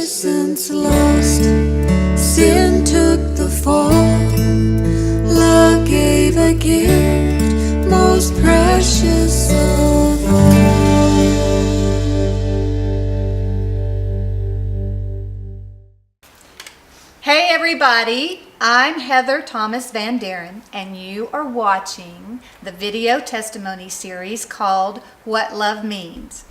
innocence lost, sin took the fall. Love gave a gift most precious of all. Hey everybody, I'm Heather Thomas Van Deren, and you are watching the video testimony series called What Love Means.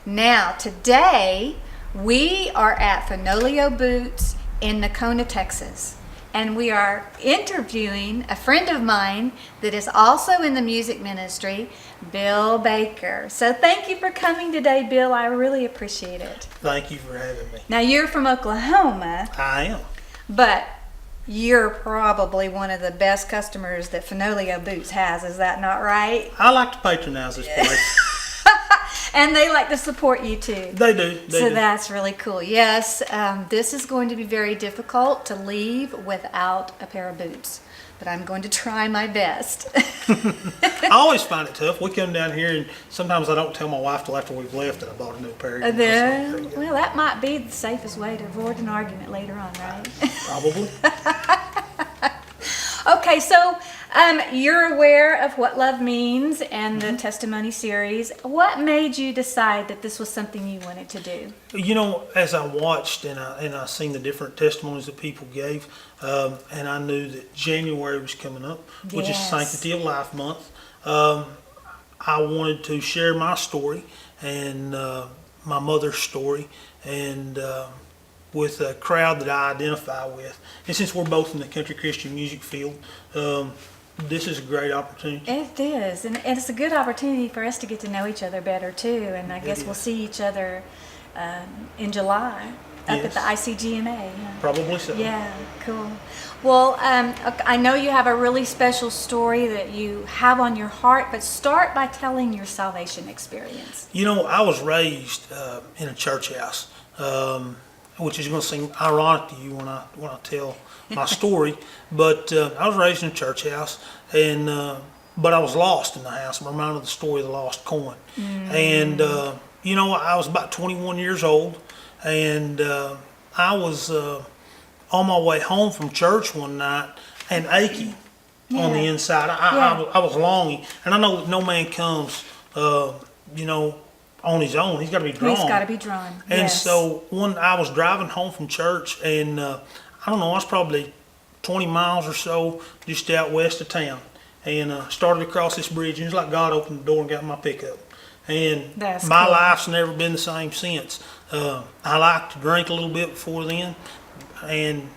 Now, today we are at Fenoglio Boots in Nocona, Texas, and we are interviewing a friend of mine that is also in the music ministry, Bill Baker. So thank you for coming today, Bill. I really appreciate it. Thank you for having me. Now, you're from Oklahoma. I am. But you're probably one of the best customers that Fenoglio Boots has. Is that not right? I like to patronize this place. And they like to support you too. They do. So that's really cool. Yes, this is going to be very difficult to leave without a pair of boots. But I'm going to try my best. I always find it tough. We come down here and sometimes I don't tell my wife till after we've left that I bought a new pair. Well, that might be the safest way to avoid an argument later on, right? Probably. Okay, so you're aware of what love means and the testimony series. What made you decide that this was something you wanted to do? You know, as I watched and I seen the different testimonies that people gave, and I knew that January was coming up, which is Sanctity of Life Month. I wanted to share my story and my mother's story, and with a crowd that I identify with. And since we're both in the country Christian music field, this is a great opportunity. It is, and it's a good opportunity for us to get to know each other better too. And I guess we'll see each other in July up at the ICGMA. Probably so. Yeah, cool. Well, I know you have a really special story that you have on your heart, but start by telling your salvation experience. You know, I was raised in a church house, which is going to seem ironic to you when I tell my story, but I was raised in a church house, and but I was lost in the house. I'm reminded of the story of the lost coin. And you know, I was about 21 years old, and I was on my way home from church one night and achy on the inside. I was longing, and I know that no man comes, you know, on his own. He's got to be drawn. He's got to be drawn. And so I was driving home from church, and I don't know, I was probably 20 miles or so just out west of town, and started across this bridge, and it was like God opened the door and got my pickup. And my life's never been the same since. I liked to drink a little bit before then, and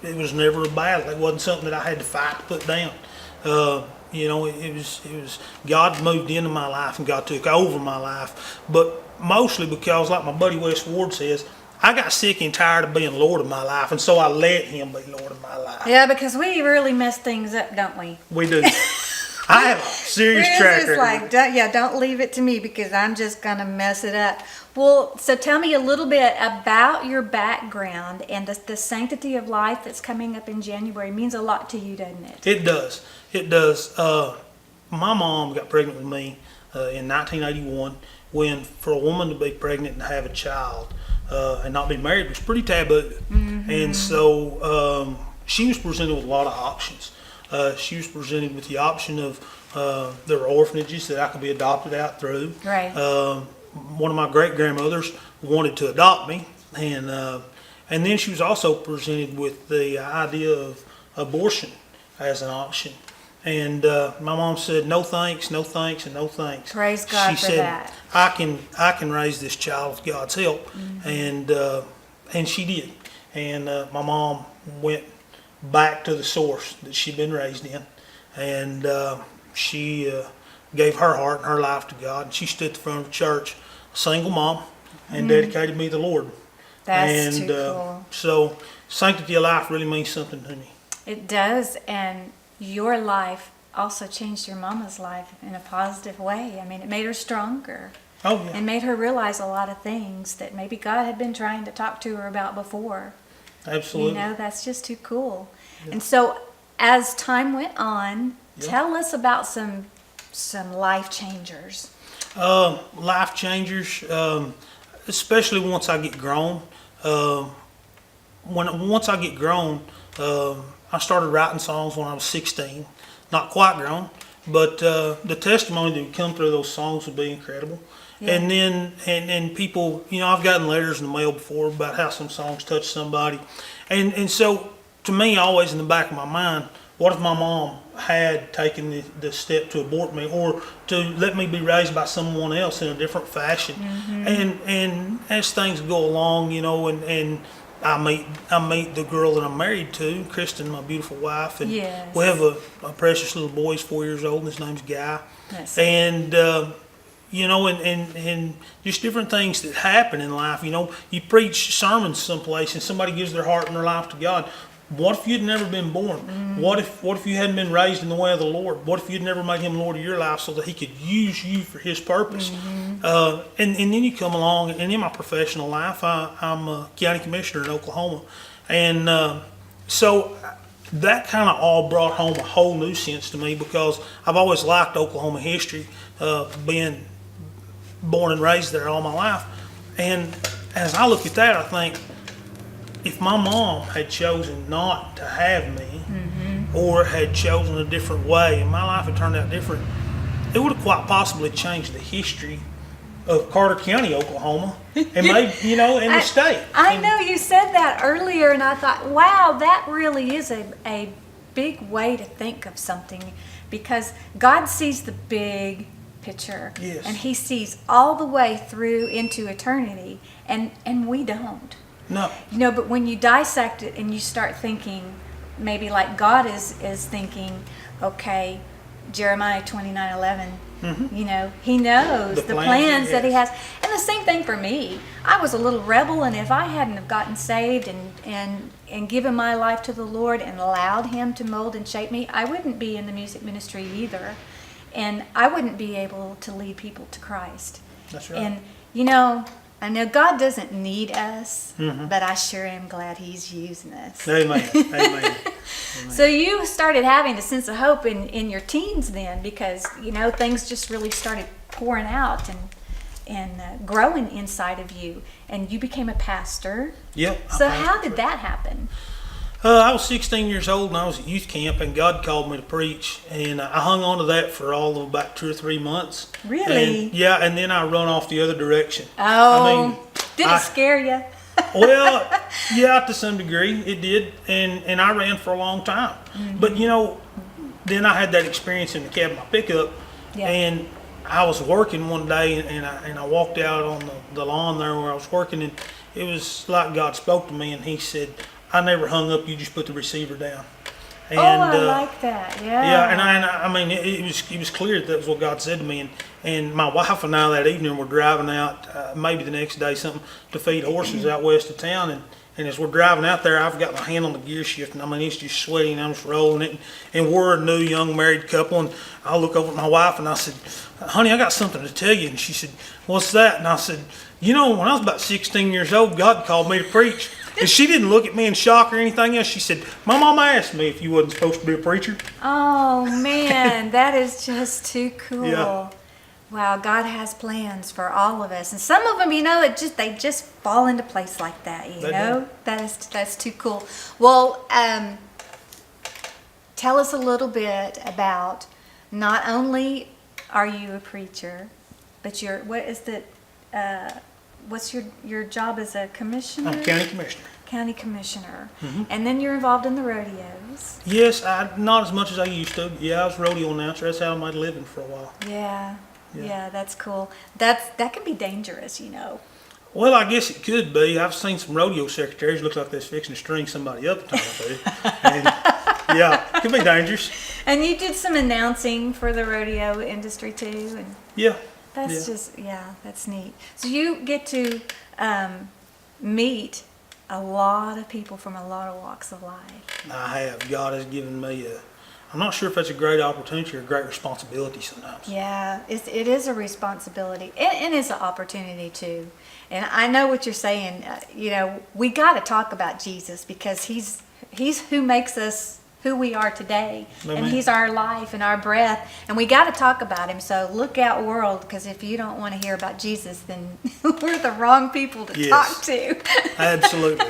it was never a battle. It wasn't something that I had to fight to put down. You know, it was God moved into my life and God took over my life, but mostly because, like my buddy Wes Ward says, I got sick and tired of being Lord of my life, and so I let Him be Lord of my life. Yeah, because we really mess things up, don't we? We do. I have a serious track record. Like, don't leave it to me because I'm just going to mess it up. Well, so tell me a little bit about your background, and the Sanctity of Life that's coming up in January means a lot to you, doesn't it? It does. It does. My mom got pregnant with me in 1981, when for a woman to be pregnant and have a child and not be married was pretty taboo. And so she was presented with a lot of options. She was presented with the option of there were orphanages that I could be adopted out through. Right. One of my great grandmothers wanted to adopt me, and then she was also presented with the idea of abortion as an option. And my mom said, "No thanks, no thanks, and no thanks." Praise God she for said, that. I can raise this child with God's help, and she did. And my mom went back to the source that she'd been raised in, and she gave her heart and her life to God, and she stood at the front of the church, a single mom, and dedicated me to the Lord. That's too cool. So Sanctity of Life really means something to me. It does, and your life also changed your mama's life in a positive way. I mean, it made her stronger. Oh, yeah. And made her realize a lot of things that maybe God had been trying to talk to her about before. Absolutely. You know, that's just too cool. Yeah. And so, as time went on, tell us about some life changers. Life changers. especially once I get grown. Once I get grown, I started writing songs when I was 16. Not quite grown, but the testimony that would come through those songs would be incredible. Yeah. And then and people, I've gotten letters in the mail before about how some songs touch somebody, and so to me, always in the back of my mind, what if my mom had taken the step to abort me or to let me be raised by someone else in a different fashion? And as things go along, and I meet the girl that I'm married to, Kristen, my beautiful wife, and Yes. we have a precious little boy. He's 4 years old, and his name's Guy. That's And and just different things that happen in life. You preach sermons someplace, and somebody gives their heart and their life to God. What if you'd never been born? What if you hadn't been raised in the way of the Lord? What if you'd never made Him Lord of your life so that He could use you for His purpose? And then you come along, and in my professional life, I'm a county commissioner in Oklahoma. And so that kind of all brought home a whole new sense to me, because I've always liked Oklahoma history, being born and raised there all my life. And as I look at that, I think, if my mom had chosen not to have me, or had chosen a different way, and my life had turned out different, it would have quite possibly changed the history of Carter County, Oklahoma, and maybe, and the state. I know you said that earlier, and I thought, wow, that really is a big way to think of something, because God sees the big picture, Yes. and He sees all the way through into eternity, and we don't. No. But when you dissect it and you start thinking, maybe like God is thinking, okay, Jeremiah 29:11. He knows the plans that He has. And the same thing for me. I was a little rebel, and if I hadn't have gotten saved and given my life to the Lord and allowed Him to mold and shape me, I wouldn't be in the music ministry either. And I wouldn't be able to lead people to Christ. That's right. And, I know God doesn't need us, but I sure am glad He's using us. Amen. Amen. So you started having a sense of hope in your teens then, because, things just really started pouring out and growing inside of you. And you became a pastor. Yep. So how did that happen? I was 16 years old, and I was at youth camp, and God called me to preach, and I hung on to that for all of about 2 or 3 months. Really? And then I run off the other direction. Oh, did it scare you? Well, yeah, to some degree it did, and I ran for a long time. But then I had that experience in the cab of my pickup, and I was working one day, and I walked out on the lawn there where I was working, and it was like God spoke to me, and He said, "I never hung up. You just put the receiver down." And, I like that. Yeah. Yeah, and I mean, it was clear that was what God said to me, and my wife and I that evening were driving out, maybe the next day, something to feed horses out west of town, and as we're driving out there, I've got my hand on the gear shift, and I mean, it's just sweaty, and I'm just rolling it, and we're a new young married couple, and I look over at my wife, and I said, "Honey, I got something to tell you," and she said, "What's that?" And I said, when I was about 16 years old, God called me to preach. And she didn't look at me in shock or anything else. She said, "My mom asked me if you wasn't supposed to be a preacher." Oh, man, that is just too cool. Yeah. Wow, God has plans for all of us. And some of them, they just fall into place like that, They do. That's too cool. Well, tell us a little bit about, not only are you a preacher, but what's your job as a commissioner? I'm county commissioner. County commissioner. And then you're involved in the rodeos. Yes, not as much as I used to. Yeah, I was a rodeo announcer. That's how I made a living for a while. Yeah, that's cool. That can be dangerous, Well, I guess it could be. I've seen some rodeo secretaries look like they're fixing to string somebody up a time or two. And, yeah, it could be dangerous. And you did some announcing for the rodeo industry too, and Yeah. that's that's neat. So you get to meet a lot of people from a lot of walks of life. I have. God has given me I'm not sure if that's a great opportunity or a great responsibility sometimes. Yeah, it is a responsibility, and it's an opportunity too. And I know what you're saying. We got to talk about Jesus, because he's who makes us who we are today. Amen. And He's our life and our breath. And we got to talk about Him. So look out, world, because if you don't want to hear about Jesus, then we're the wrong people to Yes. talk to. Absolutely.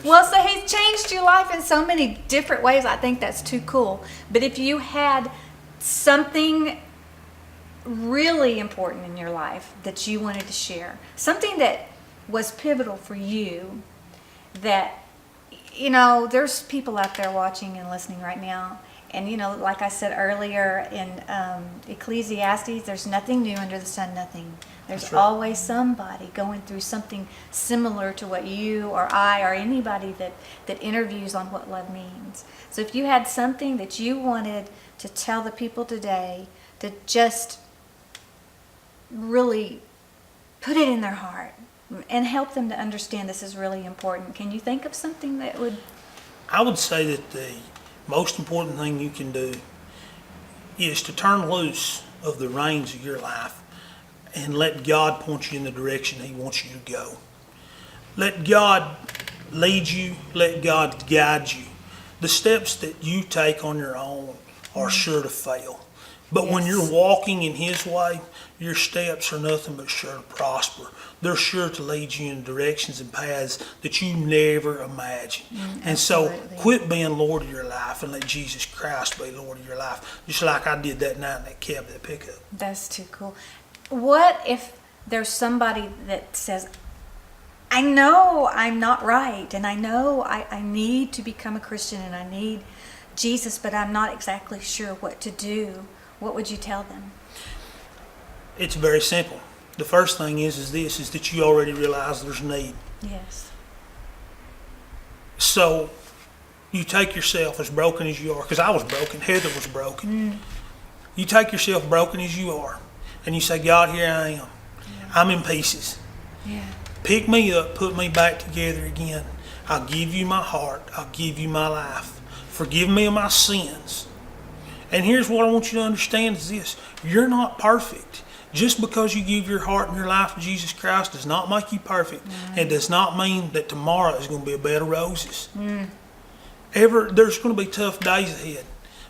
Well, so He's changed your life in so many different ways. I think that's too cool. But if you had something really important in your life that you wanted to share, something that was pivotal for you, that, you know, there's people out there watching and listening right now, and, you know, like I said earlier in Ecclesiastes, there's nothing new under the sun, nothing. There's That's right. always somebody going through something similar to what you or I or anybody that interviews on what love means. So if you had something that you wanted to tell the people today to just really put it in their heart and help them to understand this is really important, can you think of something that would... I would say that the most important thing you can do is to turn loose of the reins of your life and let God point you in the direction He wants you to go. Let God lead you. Let God guide you. The steps that you take on your own are sure to fail. But when Yes. you're walking in His way, your steps are nothing but sure to prosper. They're sure to lead you in directions and paths that you never imagined. And so absolutely. quit being Lord of your life and let Jesus Christ be Lord of your life. Just like I did that night in that cab, that pickup. That's too cool. What if there's somebody that says, I know I'm not right, and I know I need to become a Christian and I need Jesus, but I'm not exactly sure what to do? What would you tell them? It's very simple. The first thing is that you already realize there's need. Yes. So you take yourself as broken as you are, because I was broken, Heather was broken. You take yourself broken as you are, and you say, God, here I am. I'm in pieces. Yeah. Pick me up, put me back together again. I'll give you my heart. I'll give you my life. Forgive me of my sins. And here's what I want you to understand is this. You're not perfect. Just because you give your heart and your life to Jesus Christ does not make you perfect. It does not mean that tomorrow is going to be a bed of roses. There's going to be tough days ahead.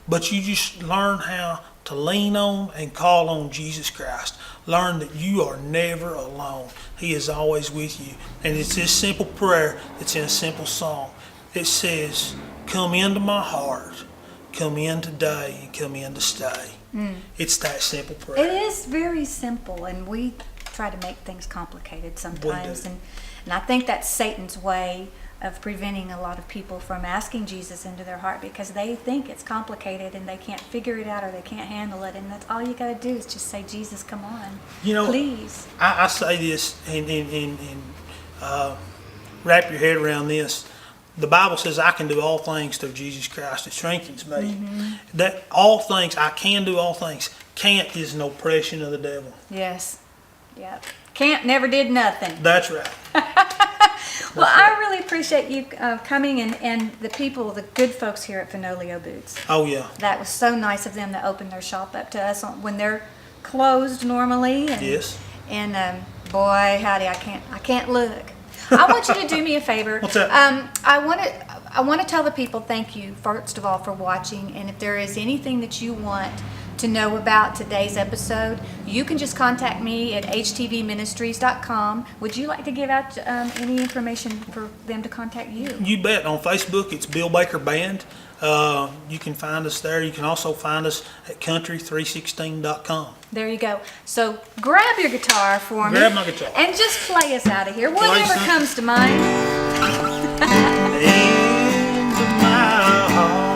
But you just learn how to lean on and call on Jesus Christ. Learn that you are never alone. He is always with you. And it's this simple prayer that's in a simple song. It says, come into my heart, come in today, and come in to stay. It's that simple prayer. It is very simple, and we try to make things complicated sometimes. We do. And I think that's Satan's way of preventing a lot of people from asking Jesus into their heart, because they think it's complicated and they can't figure it out or they can't handle it. And that's all you got to do is just say, Jesus, come on, please. I say this and wrap your head around this. The Bible says I can do all things through Jesus Christ that strengthens me. That all things, I can do all things. Can't is an oppression of the devil. Yes. Yep. Can't never did nothing. That's right. Well, I really appreciate you coming and the people, the good folks here at Fenoglio Boots. Oh, yeah. That was so nice of them to open their shop up to us when they're closed normally. And, Yes. And boy, howdy, I can't look. I want you to do me a favor. What's that? I want to tell the people thank you, first of all, for watching. And if there is anything that you want to know about today's episode, you can just contact me at htvministries.com. Would you like to give out any information for them to contact you? You bet. On Facebook, it's Bill Baker Band. You can find us there. You can also find us at country316.com. There you go. So grab your guitar for me. Grab my guitar. And just play us out of here. Whatever something. comes to mind. Into my heart.